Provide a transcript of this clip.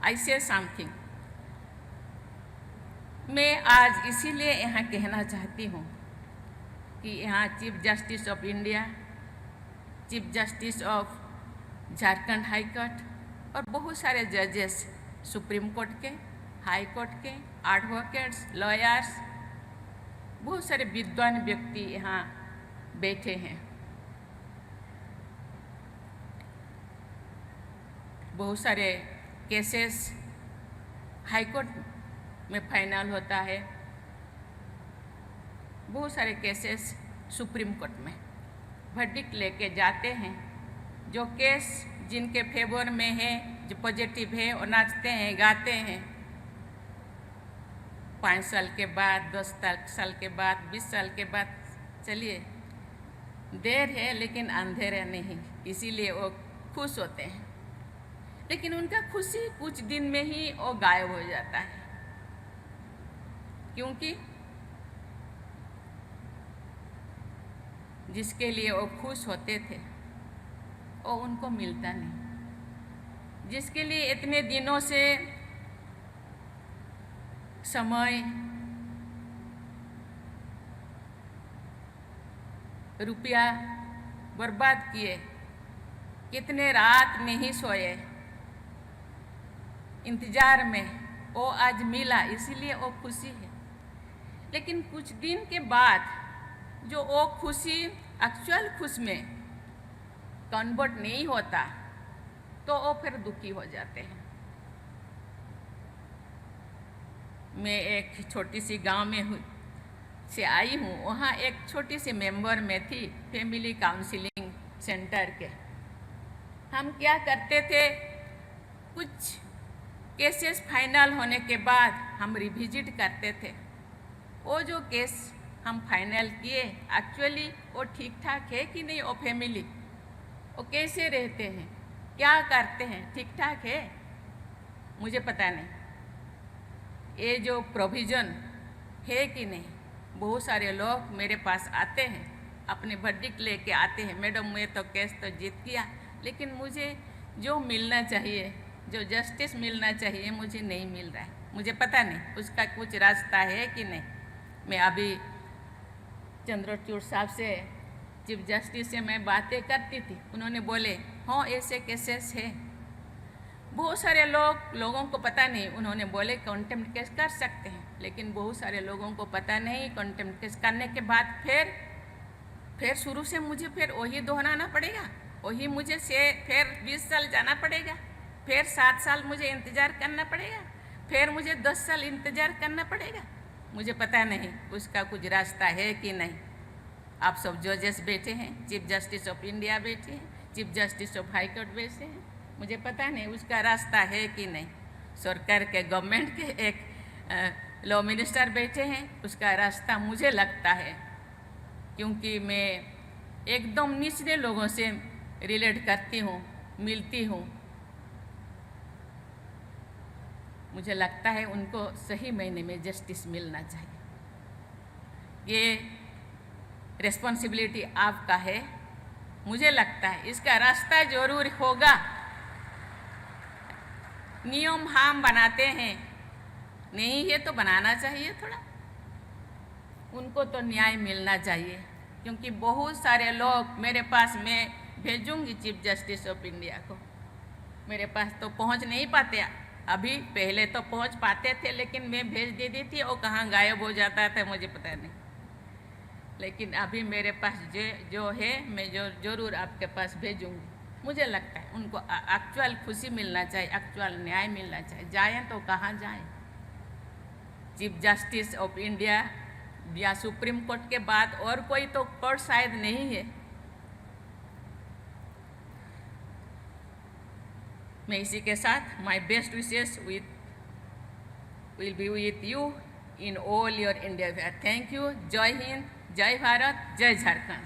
आई से समथिंग। मैं आज इसीलिए यहाँ कहना चाहती हूँ कि यहाँ chief justice of India, chief justice of Jharkhand high court और बहुत सारे जजेस सुप्रीम कोर्ट के, हाई कोर्ट के, एडवोकेट्स, लॉयर्स, बहुत सारे विद्वान व्यक्ति यहाँ बैठे हैं। बहुत सारे केसेस हाई कोर्ट में फाइनल होता है, बहुत सारे केसेस सुप्रीम कोर्ट में वर्डिक्ट लेके जाते हैं। जो केस जिनके फेवर में है, जो पॉजिटिव है, वो नाचते हैं, गाते हैं। 5 साल के बाद, 10 साल के बाद, 20 साल के बाद, चलिए देर है लेकिन अंधेरा नहीं, इसीलिए वो खुश होते हैं। लेकिन उनका खुशी कुछ दिन में ही वो गायब हो जाता है, क्योंकि जिसके लिए वो खुश होते थे वो उनको मिलता नहीं। जिसके लिए इतने दिनों से समय, रुपया बर्बाद किए, कितने रात नहीं सोए इंतजार में, वो आज मिला, इसीलिए वो खुशी है। लेकिन कुछ दिन के बाद जो वो खुशी एक्चुअल खुश में कन्वर्ट नहीं होता तो वो फिर दुखी हो जाते हैं। मैं एक छोटी सी गांव में से आई हूँ। वहाँ एक छोटी सी मेंबर में थी फैमिली काउंसलिंग सेंटर के। हम क्या करते थे, कुछ केसेस फाइनल होने के बाद हम रिविजिट करते थे। वो जो केस हम फाइनल किए एक्चुअली वो ठीक ठाक है कि नहीं, वो फैमिली वो कैसे रहते हैं, क्या करते हैं, ठीक ठाक है, मुझे पता नहीं। ये जो प्रोविज़न है कि नहीं। बहुत सारे लोग मेरे पास आते हैं, अपने वर्डिक्ट लेके आते हैं, मैडम मैं तो केस तो जीत गया, लेकिन मुझे जो मिलना चाहिए, जो जस्टिस मिलना चाहिए, मुझे नहीं मिल रहा है। मुझे पता नहीं उसका कुछ रास्ता है कि नहीं। मैं अभी चंद्रचूड़ साहब से, चीफ जस्टिस से मैं बातें करती थी, उन्होंने बोले हाँ ऐसे केसेस है। बहुत सारे लोगों को पता नहीं, उन्होंने बोले कंटेम्प्ट केस कर सकते हैं, लेकिन बहुत सारे लोगों को पता नहीं। कंटेम्प्ट केस करने के बाद फिर शुरू से मुझे फिर वही दोहराना पड़ेगा, वही मुझे से फिर 20 साल जाना पड़ेगा, फिर 7 साल मुझे इंतज़ार करना पड़ेगा, फिर मुझे 10 साल इंतज़ार करना पड़ेगा। मुझे पता नहीं उसका कुछ रास्ता है कि नहीं। आप सब जजेस बैठे हैं, चीफ जस्टिस ऑफ इंडिया बैठे हैं, chief justice of high court बैठे हैं, मुझे पता नहीं उसका रास्ता है कि नहीं। सरकार के, गवर्नमेंट के एक लॉ मिनिस्टर बैठे हैं, उसका रास्ता मुझे लगता है, क्योंकि मैं एकदम निचले लोगों से रिलेट करती हूँ, मिलती हूँ। मुझे लगता है उनको सही महीने में जस्टिस मिलना चाहिए। ये रिस्पॉन्सिबिलिटी आपका है। मुझे लगता है इसका रास्ता जरूर होगा। नियम हम बनाते हैं, नहीं है तो बनाना चाहिए थोड़ा। उनको तो न्याय मिलना चाहिए, क्योंकि बहुत सारे लोग मेरे पास, मैं भेजूंगी चीफ जस्टिस ऑफ इंडिया को, मेरे पास तो पहुंच नहीं पाते अभी। पहले तो पहुंच पाते थे, लेकिन मैं भेज देती थी, वो कहाँ गायब हो जाता था मुझे पता नहीं। लेकिन अभी मेरे पास जो है, मैं जरूर आपके पास भेजूंगी। मुझे लगता है उनको एक्चुअल खुशी मिलना चाहिए, एक्चुअल न्याय मिलना चाहिए। जाएं तो कहाँ जाएं? चीफ जस्टिस ऑफ इंडिया या सुप्रीम कोर्ट के बाद और कोई तो कोर्ट शायद नहीं है। मैं इसी के साथ my best wishes will be with you in all your India. Thank you. जय हिंद, जय भारत, जय झारखंड।